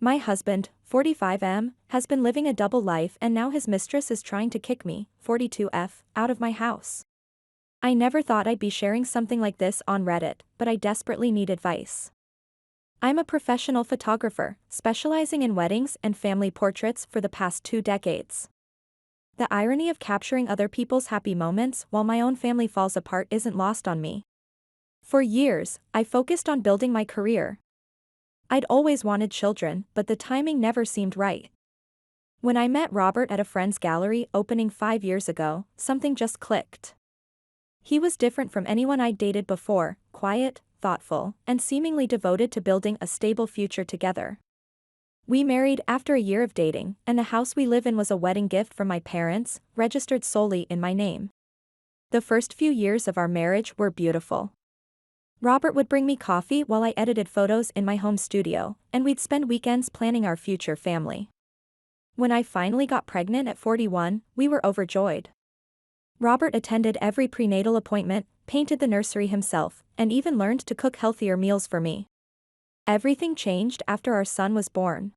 My husband, 45M, has been living a double life and now his mistress is trying to kick me, 42F, out of my house. I never thought I'd be sharing something like this on Reddit, but I desperately need advice. I'm a professional photographer, specializing in weddings and family portraits for the past 2 decades. The irony of capturing other people's happy moments while my own family falls apart isn't lost on me. For years, I focused on building my career. I'd always wanted children, but the timing never seemed right. When I met Robert at a friend's gallery opening 5 years ago, something just clicked. He was different from anyone I'd dated before, quiet, thoughtful, and seemingly devoted to building a stable future together. We married after a year of dating, and the house we live in was a wedding gift from my parents, registered solely in my name. The first few years of our marriage were beautiful. Robert would bring me coffee while I edited photos in my home studio, and we'd spend weekends planning our future family. When I finally got pregnant at 41, we were overjoyed. Robert attended every prenatal appointment, painted the nursery himself, and even learned to cook healthier meals for me. Everything changed after our son was born.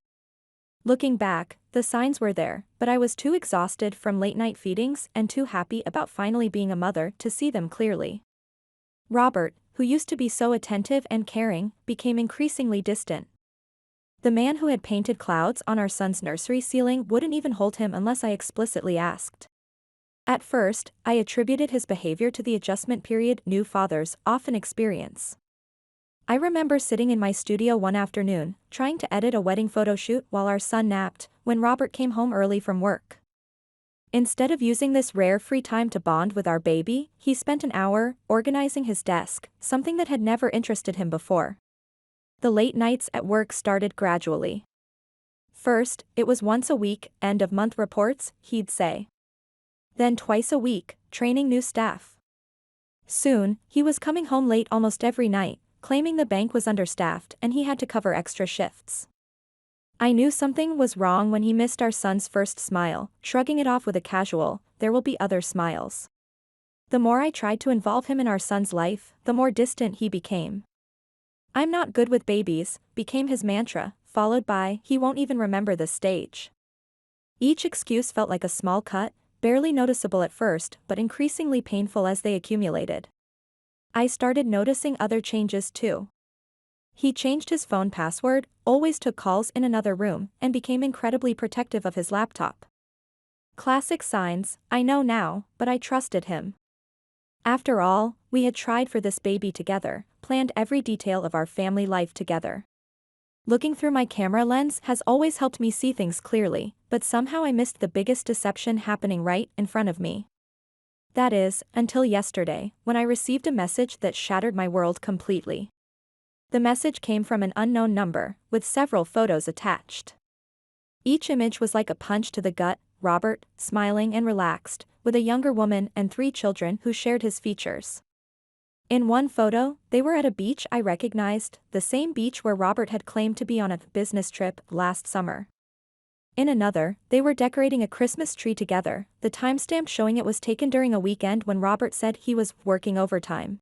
Looking back, the signs were there, but I was too exhausted from late-night feedings and too happy about finally being a mother to see them clearly. Robert, who used to be so attentive and caring, became increasingly distant. The man who had painted clouds on our son's nursery ceiling wouldn't even hold him unless I explicitly asked. At first, I attributed his behavior to the adjustment period new fathers often experience. I remember sitting in my studio one afternoon, trying to edit a wedding photo shoot while our son napped, when Robert came home early from work. Instead of using this rare free time to bond with our baby, he spent an hour organizing his desk, something that had never interested him before. The late nights at work started gradually. First, it was once a week, end-of-month reports, he'd say. Then twice a week, training new staff. Soon, he was coming home late almost every night, claiming the bank was understaffed and he had to cover extra shifts. I knew something was wrong when he missed our son's first smile, shrugging it off with a casual, "There will be other smiles." The more I tried to involve him in our son's life, the more distant he became. "I'm not good with babies," became his mantra, followed by, "He won't even remember this stage." Each excuse felt like a small cut, barely noticeable at first but increasingly painful as they accumulated. I started noticing other changes too. He changed his phone password, always took calls in another room, and became incredibly protective of his laptop. Classic signs, I know now, but I trusted him. After all, we had tried for this baby together, planned every detail of our family life together. Looking through my camera lens has always helped me see things clearly, but somehow I missed the biggest deception happening right in front of me. That is, until yesterday, when I received a message that shattered my world completely. The message came from an unknown number, with several photos attached. Each image was like a punch to the gut: Robert, smiling and relaxed, with a younger woman and 3 children who shared his features. In one photo, they were at a beach I recognized, the same beach where Robert had claimed to be on a business trip last summer. In another, they were decorating a Christmas tree together, the timestamp showing it was taken during a weekend when Robert said he was working overtime.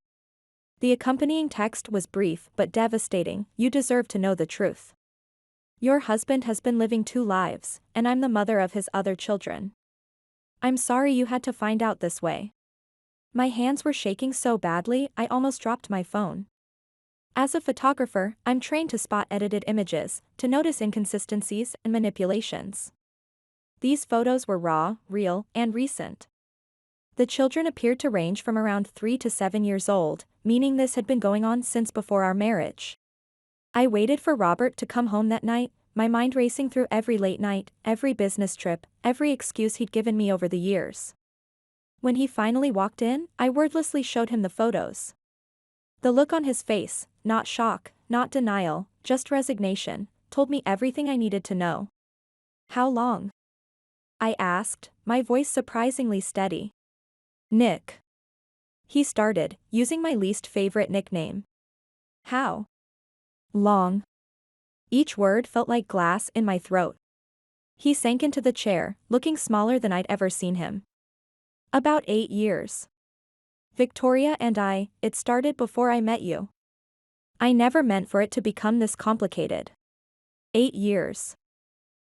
The accompanying text was brief but devastating: "You deserve to know the truth. Your husband has been living 2 lives, and I'm the mother of his other children. I'm sorry you had to find out this way." My hands were shaking so badly I almost dropped my phone. As a photographer, I'm trained to spot edited images, to notice inconsistencies and manipulations. These photos were raw, real, and recent. The children appeared to range from around 3 to 7 years old, meaning this had been going on since before our marriage. I waited for Robert to come home that night, my mind racing through every late night, every business trip, every excuse he'd given me over the years. When he finally walked in, I wordlessly showed him the photos. The look on his face, not shock, not denial, just resignation, told me everything I needed to know. "How long?" I asked, my voice surprisingly steady. "Nick." He started, using my least favorite nickname. "How long?" Each word felt like glass in my throat. He sank into the chair, looking smaller than I'd ever seen him. "About 8 years. Victoria and it started before I met you. I never meant for it to become this complicated." 8 years.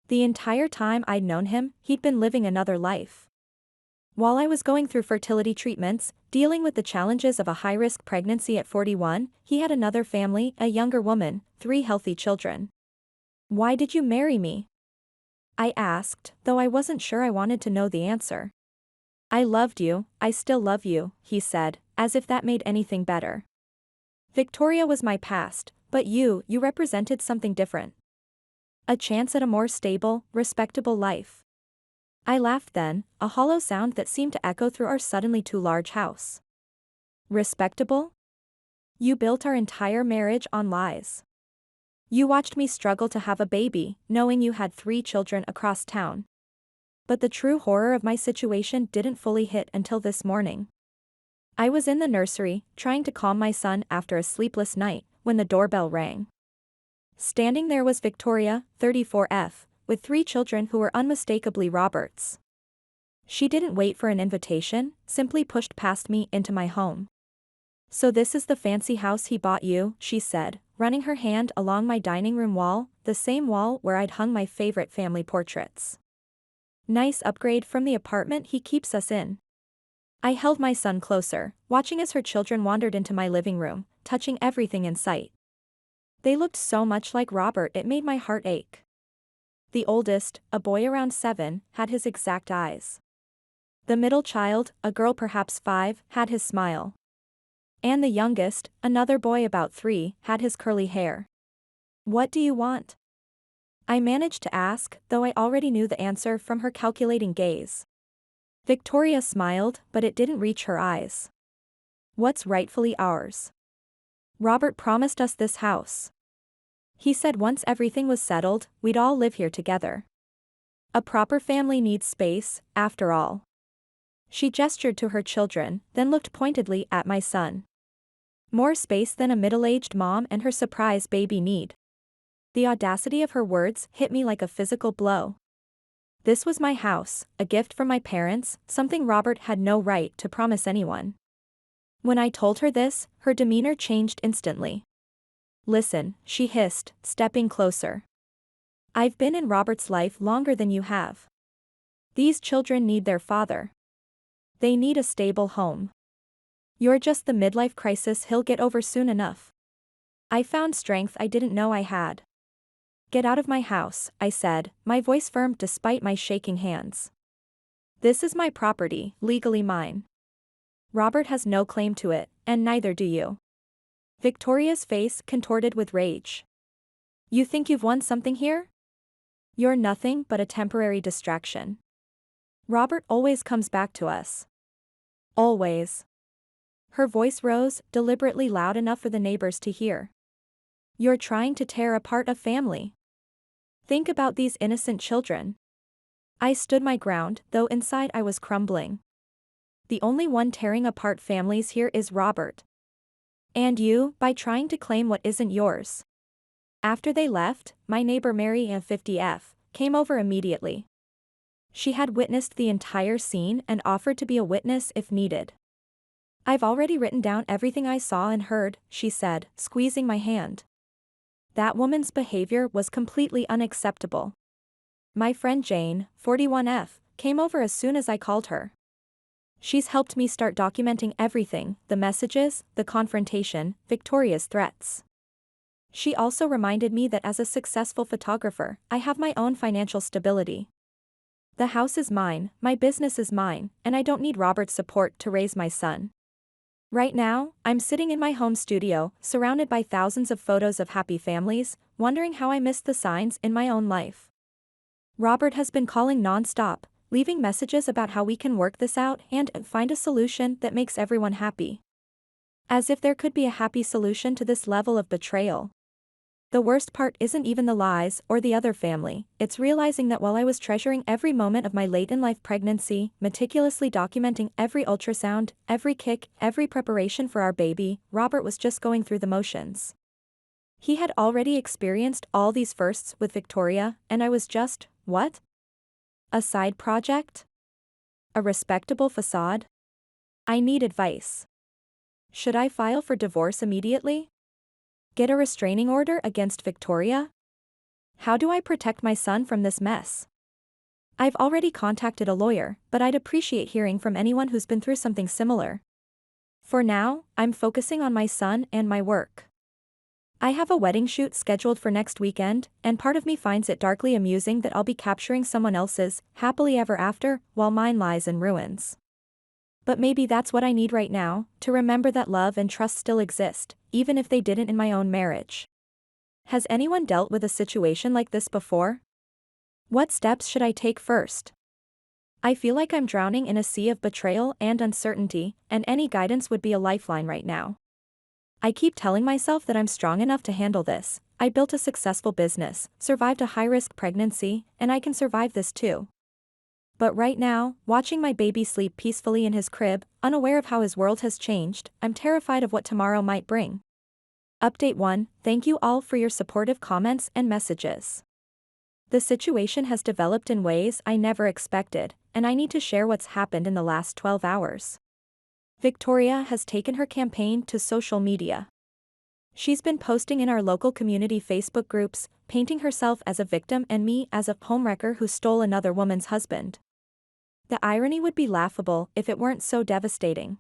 The entire time I'd known him, he'd been living another life. While I was going through fertility treatments, dealing with the challenges of a high-risk pregnancy at 41, he had another family, a younger woman, 3 healthy children. "Why did you marry me?" I asked, though I wasn't sure I wanted to know the answer. "I loved you, I still love you," he said, as if that made anything better. "Victoria was my past, but you represented something different. A chance at a more stable, respectable life." I laughed then, a hollow sound that seemed to echo through our suddenly too large house. "Respectable? You built our entire marriage on lies. You watched me struggle to have a baby, knowing you had 3 children across town. But the true horror of my situation didn't fully hit until this morning. I was in the nursery, trying to calm my son after a sleepless night, when the doorbell rang. Standing there was Victoria, 34F, with 3 children who were unmistakably Robert's. She didn't wait for an invitation, simply pushed past me into my home. "So this is the fancy house he bought you," she said, running her hand along my dining room wall, the same wall where I'd hung my favorite family portraits. "Nice upgrade from the apartment he keeps us in." I held my son closer, watching as her children wandered into my living room, touching everything in sight. They looked so much like Robert it made my heart ache. The oldest, a boy around 7, had his exact eyes. The middle child, a girl perhaps 5, had his smile. And the youngest, another boy about 3, had his curly hair. "What do you want?" I managed to ask, though I already knew the answer from her calculating gaze. Victoria smiled, but it didn't reach her eyes. "What's rightfully ours? Robert promised us this house. He said once everything was settled, we'd all live here together. A proper family needs space, after all." She gestured to her children, then looked pointedly at my son. "More space than a middle-aged mom and her surprise baby need." The audacity of her words hit me like a physical blow. This was my house, a gift from my parents, something Robert had no right to promise anyone. When I told her this, her demeanor changed instantly. "Listen," she hissed, stepping closer. "I've been in Robert's life longer than you have. These children need their father. They need a stable home. You're just the midlife crisis he'll get over soon enough." I found strength I didn't know I had. "Get out of my house," I said, my voice firm despite my shaking hands. "This is my property, legally mine. Robert has no claim to it, and neither do you." Victoria's face contorted with rage. "You think you've won something here? You're nothing but a temporary distraction. Robert always comes back to us. Always." Her voice rose, deliberately loud enough for the neighbors to hear. "You're trying to tear apart a family. Think about these innocent children." I stood my ground, though inside I was crumbling. The only one tearing apart families here is Robert. And you, by trying to claim what isn't yours. After they left, my neighbor Mary, a 50F, came over immediately. She had witnessed the entire scene and offered to be a witness if needed. "I've already written down everything I saw and heard," she said, squeezing my hand. That woman's behavior was completely unacceptable. My friend Jane, 41F, came over as soon as I called her. She's helped me start documenting everything, the messages, the confrontation, Victoria's threats. She also reminded me that as a successful photographer, I have my own financial stability. The house is mine, my business is mine, and I don't need Robert's support to raise my son. Right now, I'm sitting in my home studio, surrounded by thousands of photos of happy families, wondering how I missed the signs in my own life. Robert has been calling non-stop, leaving messages about how we can work this out and find a solution that makes everyone happy. As if there could be a happy solution to this level of betrayal. The worst part isn't even the lies or the other family, it's realizing that while I was treasuring every moment of my late-in-life pregnancy, meticulously documenting every ultrasound, every kick, every preparation for our baby, Robert was just going through the motions. He had already experienced all these firsts with Victoria, and I was just, what? A side project? A respectable facade? I need advice. Should I file for divorce immediately? Get a restraining order against Victoria? How do I protect my son from this mess? I've already contacted a lawyer, but I'd appreciate hearing from anyone who's been through something similar. For now, I'm focusing on my son and my work. I have a wedding shoot scheduled for next weekend, and part of me finds it darkly amusing that I'll be capturing someone else's happily ever after while mine lies in ruins. But maybe that's what I need right now, to remember that love and trust still exist, even if they didn't in my own marriage. Has anyone dealt with a situation like this before? What steps should I take first? I feel like I'm drowning in a sea of betrayal and uncertainty, and any guidance would be a lifeline right now. I keep telling myself that I'm strong enough to handle this. I built a successful business, survived a high-risk pregnancy, and I can survive this too. But right now, watching my baby sleep peacefully in his crib, unaware of how his world has changed, I'm terrified of what tomorrow might bring. Update 1, thank you all for your supportive comments and messages. The situation has developed in ways I never expected, and I need to share what's happened in the last 12 hours. Victoria has taken her campaign to social media. She's been posting in our local community Facebook groups, painting herself as a victim and me as a homewrecker who stole another woman's husband. The irony would be laughable if it weren't so devastating.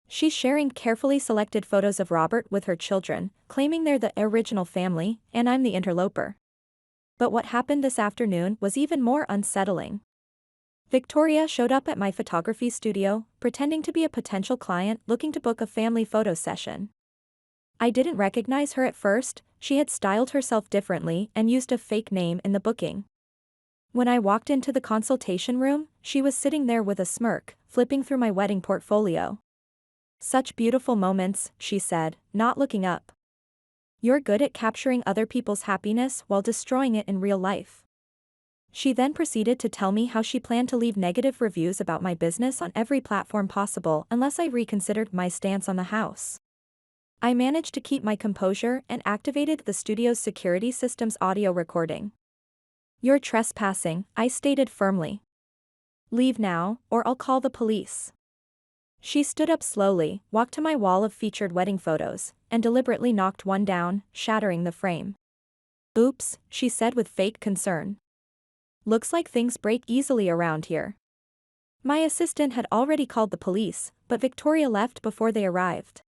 She's sharing carefully selected photos of Robert with her children, claiming they're the original family, and I'm the interloper. But what happened this afternoon was even more unsettling. Victoria showed up at my photography studio, pretending to be a potential client looking to book a family photo session. I didn't recognize her at first. She had styled herself differently and used a fake name in the booking. When I walked into the consultation room, she was sitting there with a smirk, flipping through my wedding portfolio. "Such beautiful moments," she said, not looking up. "You're good at capturing other people's happiness while destroying it in real life." She then proceeded to tell me how she planned to leave negative reviews about my business on every platform possible unless I reconsidered my stance on the house. I managed to keep my composure and activated the studio's security system's audio recording. "You're trespassing," I stated firmly. "Leave now, or I'll call the police." She stood up slowly, walked to my wall of featured wedding photos, and deliberately knocked one down, shattering the frame. "Oops," she said with fake concern. "Looks like things break easily around here." My assistant had already called the police, but Victoria left before they arrived.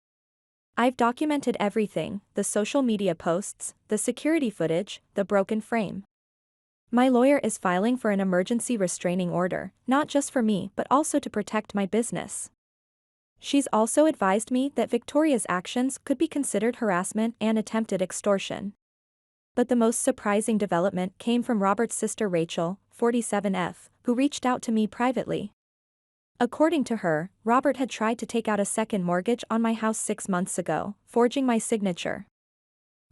I've documented everything, the social media posts, the security footage, the broken frame. My lawyer is filing for an emergency restraining order, not just for me but also to protect my business. She's also advised me that Victoria's actions could be considered harassment and attempted extortion. But the most surprising development came from Robert's sister Rachel, 47F, who reached out to me privately. According to her, Robert had tried to take out a second mortgage on my house 6 months ago, forging my signature.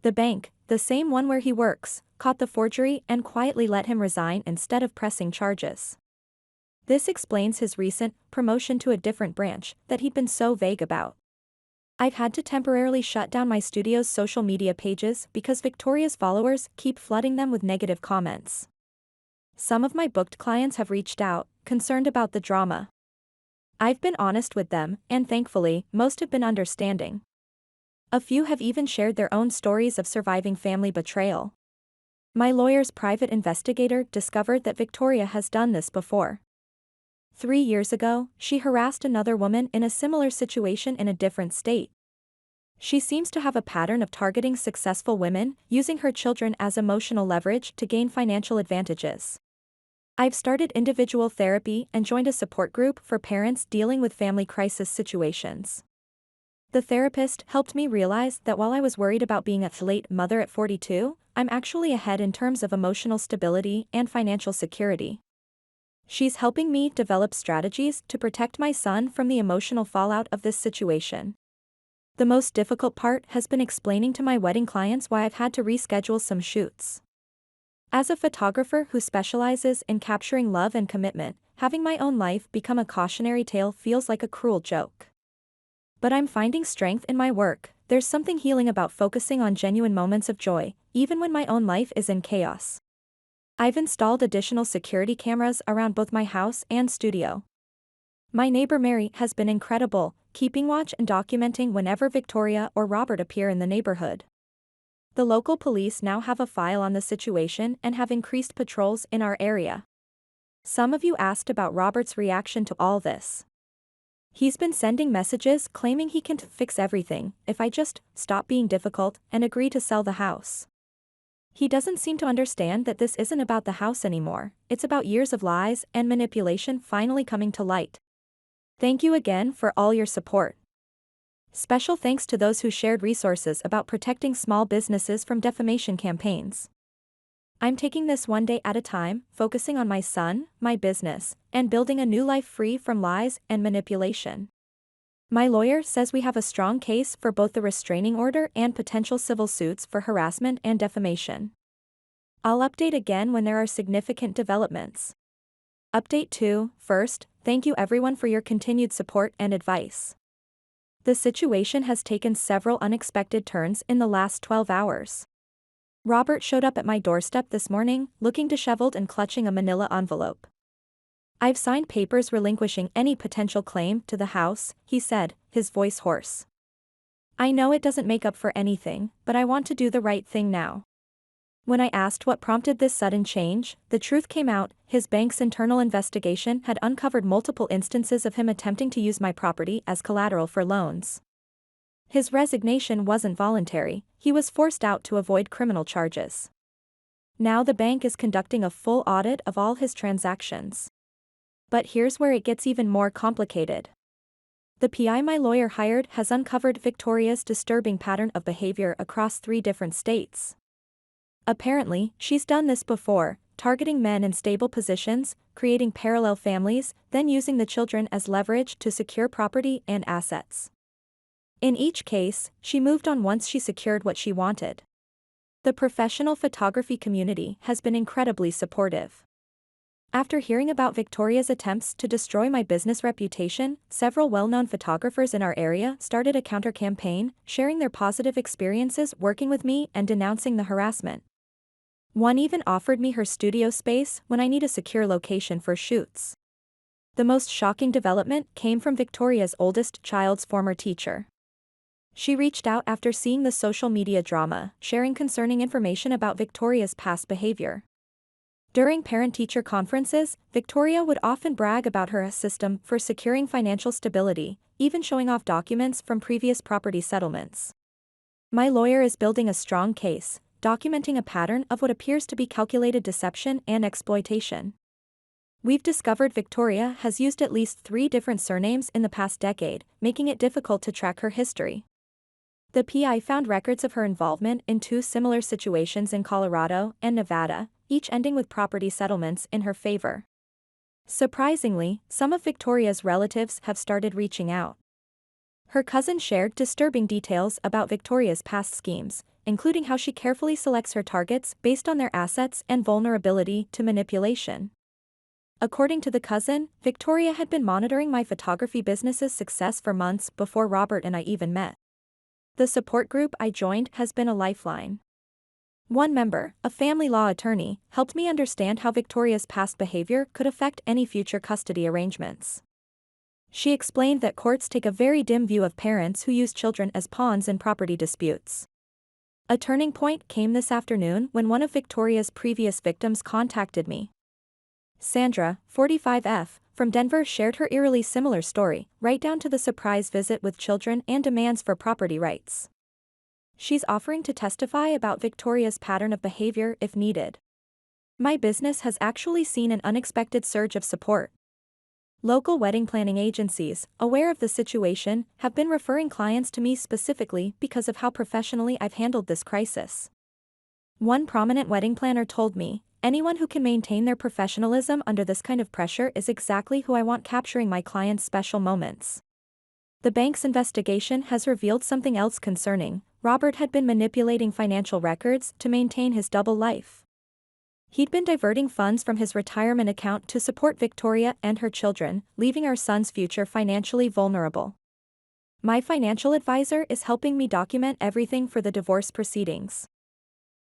The bank, the same one where he works, caught the forgery and quietly let him resign instead of pressing charges. This explains his recent promotion to a different branch that he'd been so vague about. I've had to temporarily shut down my studio's social media pages because Victoria's followers keep flooding them with negative comments. Some of my booked clients have reached out, concerned about the drama. I've been honest with them, and thankfully, most have been understanding. A few have even shared their own stories of surviving family betrayal. My lawyer's private investigator discovered that Victoria has done this before. 3 years ago, she harassed another woman in a similar situation in a different state. She seems to have a pattern of targeting successful women, using her children as emotional leverage to gain financial advantages. I've started individual therapy and joined a support group for parents dealing with family crisis situations. The therapist helped me realize that while I was worried about being a late mother at 42, I'm actually ahead in terms of emotional stability and financial security. She's helping me develop strategies to protect my son from the emotional fallout of this situation. The most difficult part has been explaining to my wedding clients why I've had to reschedule some shoots. As a photographer who specializes in capturing love and commitment, having my own life become a cautionary tale feels like a cruel joke. But I'm finding strength in my work. There's something healing about focusing on genuine moments of joy, even when my own life is in chaos. I've installed additional security cameras around both my house and studio. My neighbor Mary has been incredible, keeping watch and documenting whenever Victoria or Robert appear in the neighborhood. The local police now have a file on the situation and have increased patrols in our area. Some of you asked about Robert's reaction to all this. He's been sending messages claiming he can fix everything if I just stop being difficult and agree to sell the house. He doesn't seem to understand that this isn't about the house anymore, it's about years of lies and manipulation finally coming to light. Thank you again for all your support. Special thanks to those who shared resources about protecting small businesses from defamation campaigns. I'm taking this one day at a time, focusing on my son, my business, and building a new life free from lies and manipulation. My lawyer says we have a strong case for both the restraining order and potential civil suits for harassment and defamation. I'll update again when there are significant developments. Update 2. First, thank you everyone for your continued support and advice. The situation has taken several unexpected turns in the last 12 hours. Robert showed up at my doorstep this morning, looking disheveled and clutching a manila envelope. I've signed papers relinquishing any potential claim to the house, he said, his voice hoarse. I know it doesn't make up for anything, but I want to do the right thing now. When I asked what prompted this sudden change, the truth came out: his bank's internal investigation had uncovered multiple instances of him attempting to use my property as collateral for loans. His resignation wasn't voluntary, he was forced out to avoid criminal charges. Now the bank is conducting a full audit of all his transactions. But here's where it gets even more complicated. The PI my lawyer hired has uncovered Victoria's disturbing pattern of behavior across 3 different states. Apparently, she's done this before, targeting men in stable positions, creating parallel families, then using the children as leverage to secure property and assets. In each case, she moved on once she secured what she wanted. The professional photography community has been incredibly supportive. After hearing about Victoria's attempts to destroy my business reputation, several well-known photographers in our area started a counter-campaign, sharing their positive experiences working with me and denouncing the harassment. One even offered me her studio space when I need a secure location for shoots. The most shocking development came from Victoria's oldest child's former teacher. She reached out after seeing the social media drama, sharing concerning information about Victoria's past behavior. During parent-teacher conferences, Victoria would often brag about her system for securing financial stability, even showing off documents from previous property settlements. My lawyer is building a strong case, documenting a pattern of what appears to be calculated deception and exploitation. We've discovered Victoria has used at least 3 different surnames in the past decade, making it difficult to track her history. The PI found records of her involvement in 2 similar situations in Colorado and Nevada, each ending with property settlements in her favor. Surprisingly, some of Victoria's relatives have started reaching out. Her cousin shared disturbing details about Victoria's past schemes, including how she carefully selects her targets based on their assets and vulnerability to manipulation. According to the cousin, Victoria had been monitoring my photography business's success for months before Robert and I even met. The support group I joined has been a lifeline. One member, a family law attorney, helped me understand how Victoria's past behavior could affect any future custody arrangements. She explained that courts take a very dim view of parents who use children as pawns in property disputes. A turning point came this afternoon when one of Victoria's previous victims contacted me. Sandra, 45F, from Denver shared her eerily similar story, right down to the surprise visit with children and demands for property rights. She's offering to testify about Victoria's pattern of behavior if needed. My business has actually seen an unexpected surge of support. Local wedding planning agencies, aware of the situation, have been referring clients to me specifically because of how professionally I've handled this crisis. One prominent wedding planner told me, "Anyone who can maintain their professionalism under this kind of pressure is exactly who I want capturing my clients' special moments." The bank's investigation has revealed something else concerning. Robert had been manipulating financial records to maintain his double life. He'd been diverting funds from his retirement account to support Victoria and her children, leaving our son's future financially vulnerable. My financial advisor is helping me document everything for the divorce proceedings.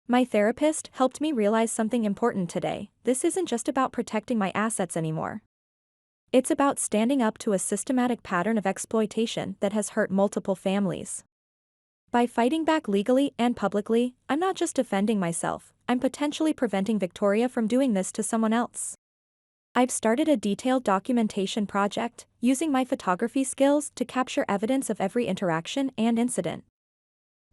My therapist helped me realize something important today: this isn't just about protecting my assets anymore. It's about standing up to a systematic pattern of exploitation that has hurt multiple families. By fighting back legally and publicly, I'm not just defending myself, I'm potentially preventing Victoria from doing this to someone else. I've started a detailed documentation project, using my photography skills to capture evidence of every interaction and incident.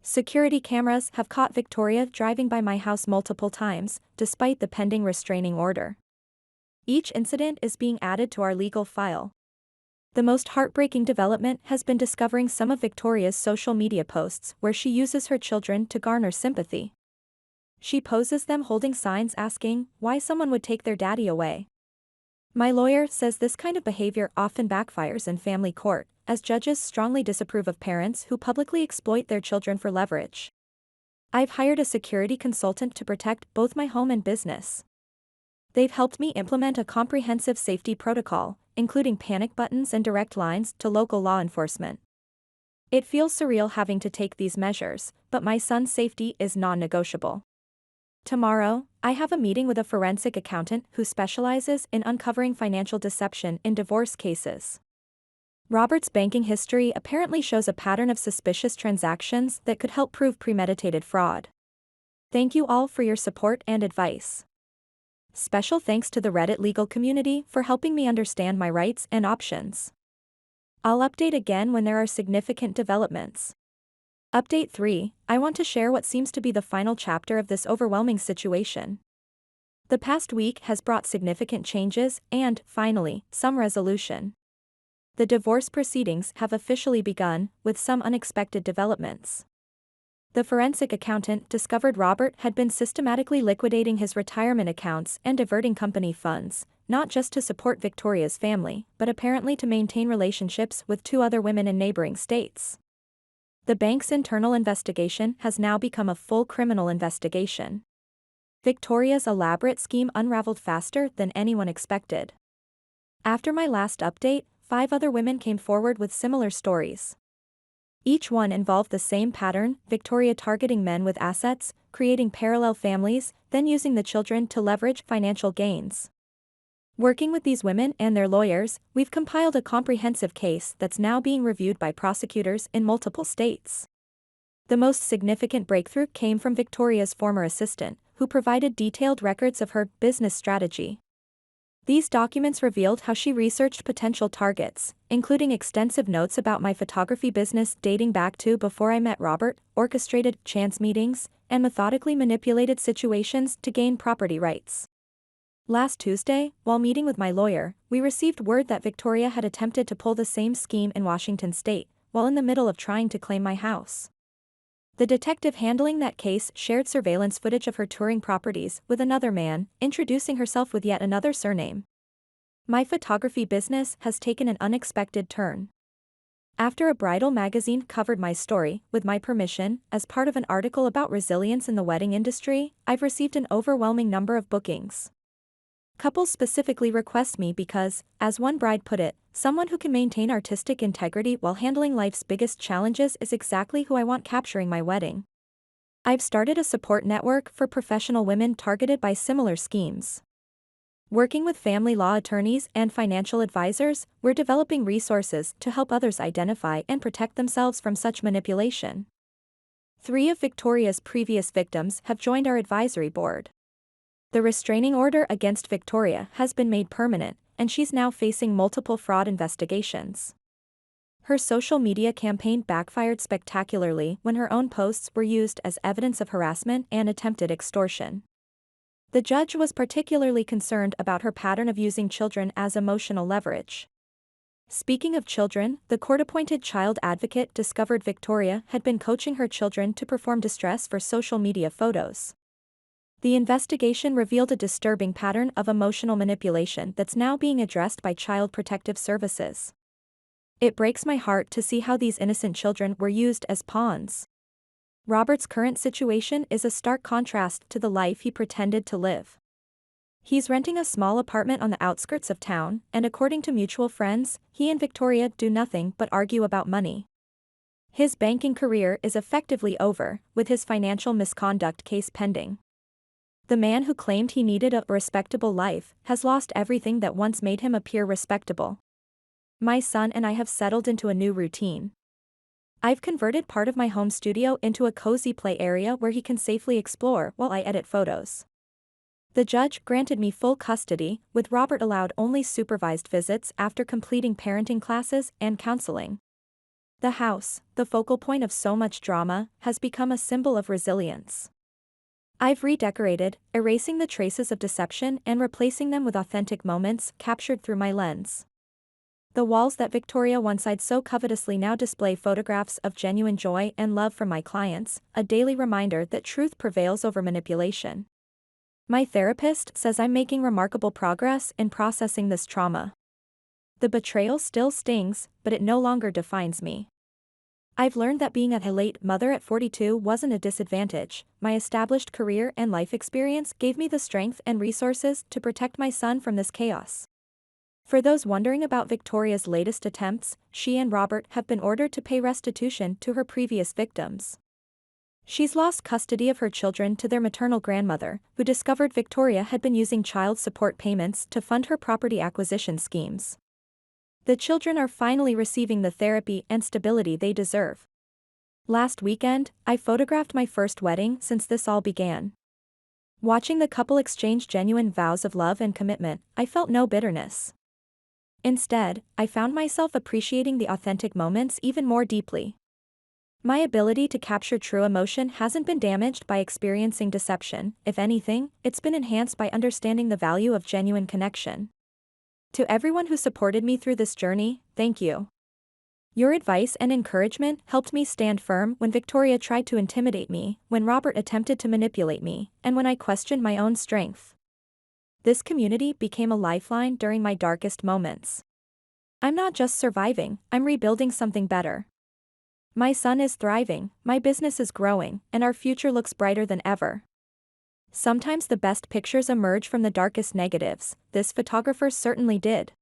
Security cameras have caught Victoria driving by my house multiple times, despite the pending restraining order. Each incident is being added to our legal file. The most heartbreaking development has been discovering some of Victoria's social media posts where she uses her children to garner sympathy. She poses them holding signs asking why someone would take their daddy away. My lawyer says this kind of behavior often backfires in family court, as judges strongly disapprove of parents who publicly exploit their children for leverage. I've hired a security consultant to protect both my home and business. They've helped me implement a comprehensive safety protocol, including panic buttons and direct lines to local law enforcement. It feels surreal having to take these measures, but my son's safety is non-negotiable. Tomorrow, I have a meeting with a forensic accountant who specializes in uncovering financial deception in divorce cases. Robert's banking history apparently shows a pattern of suspicious transactions that could help prove premeditated fraud. Thank you all for your support and advice. Special thanks to the Reddit legal community for helping me understand my rights and options. I'll update again when there are significant developments. Update 3, I want to share what seems to be the final chapter of this overwhelming situation. The past week has brought significant changes and, finally, some resolution. The divorce proceedings have officially begun, with some unexpected developments. The forensic accountant discovered Robert had been systematically liquidating his retirement accounts and diverting company funds, not just to support Victoria's family, but apparently to maintain relationships with 2 other women in neighboring states. The bank's internal investigation has now become a full criminal investigation. Victoria's elaborate scheme unraveled faster than anyone expected. After my last update, 5 other women came forward with similar stories. Each one involved the same pattern: Victoria targeting men with assets, creating parallel families, then using the children to leverage financial gains. Working with these women and their lawyers, we've compiled a comprehensive case that's now being reviewed by prosecutors in multiple states. The most significant breakthrough came from Victoria's former assistant, who provided detailed records of her business strategy. These documents revealed how she researched potential targets, including extensive notes about my photography business dating back to before I met Robert, orchestrated chance meetings, and methodically manipulated situations to gain property rights. Last Tuesday, while meeting with my lawyer, we received word that Victoria had attempted to pull the same scheme in Washington state, while in the middle of trying to claim my house. The detective handling that case shared surveillance footage of her touring properties with another man, introducing herself with yet another surname. My photography business has taken an unexpected turn. After a bridal magazine covered my story, with my permission, as part of an article about resilience in the wedding industry, I've received an overwhelming number of bookings. Couples specifically request me because, as one bride put it, someone who can maintain artistic integrity while handling life's biggest challenges is exactly who I want capturing my wedding. I've started a support network for professional women targeted by similar schemes. Working with family law attorneys and financial advisors, we're developing resources to help others identify and protect themselves from such manipulation. 3 of Victoria's previous victims have joined our advisory board. The restraining order against Victoria has been made permanent, and she's now facing multiple fraud investigations. Her social media campaign backfired spectacularly when her own posts were used as evidence of harassment and attempted extortion. The judge was particularly concerned about her pattern of using children as emotional leverage. Speaking of children, the court-appointed child advocate discovered Victoria had been coaching her children to perform distress for social media photos. The investigation revealed a disturbing pattern of emotional manipulation that's now being addressed by Child Protective Services. It breaks my heart to see how these innocent children were used as pawns. Robert's current situation is a stark contrast to the life he pretended to live. He's renting a small apartment on the outskirts of town, and according to mutual friends, he and Victoria do nothing but argue about money. His banking career is effectively over, with his financial misconduct case pending. The man who claimed he needed a respectable life has lost everything that once made him appear respectable. My son and I have settled into a new routine. I've converted part of my home studio into a cozy play area where he can safely explore while I edit photos. The judge granted me full custody, with Robert allowed only supervised visits after completing parenting classes and counseling. The house, the focal point of so much drama, has become a symbol of resilience. I've redecorated, erasing the traces of deception and replacing them with authentic moments captured through my lens. The walls that Victoria once eyed so covetously now display photographs of genuine joy and love from my clients, a daily reminder that truth prevails over manipulation. My therapist says I'm making remarkable progress in processing this trauma. The betrayal still stings, but it no longer defines me. I've learned that being a late mother at 42 wasn't a disadvantage. My established career and life experience gave me the strength and resources to protect my son from this chaos. For those wondering about Victoria's latest attempts, she and Robert have been ordered to pay restitution to her previous victims. She's lost custody of her children to their maternal grandmother, who discovered Victoria had been using child support payments to fund her property acquisition schemes. The children are finally receiving the therapy and stability they deserve. Last weekend, I photographed my first wedding since this all began. Watching the couple exchange genuine vows of love and commitment, I felt no bitterness. Instead, I found myself appreciating the authentic moments even more deeply. My ability to capture true emotion hasn't been damaged by experiencing deception. If anything, it's been enhanced by understanding the value of genuine connection. To everyone who supported me through this journey, thank you. Your advice and encouragement helped me stand firm when Victoria tried to intimidate me, when Robert attempted to manipulate me, and when I questioned my own strength. This community became a lifeline during my darkest moments. I'm not just surviving, I'm rebuilding something better. My son is thriving, my business is growing, and our future looks brighter than ever. Sometimes the best pictures emerge from the darkest negatives. This photographer certainly did.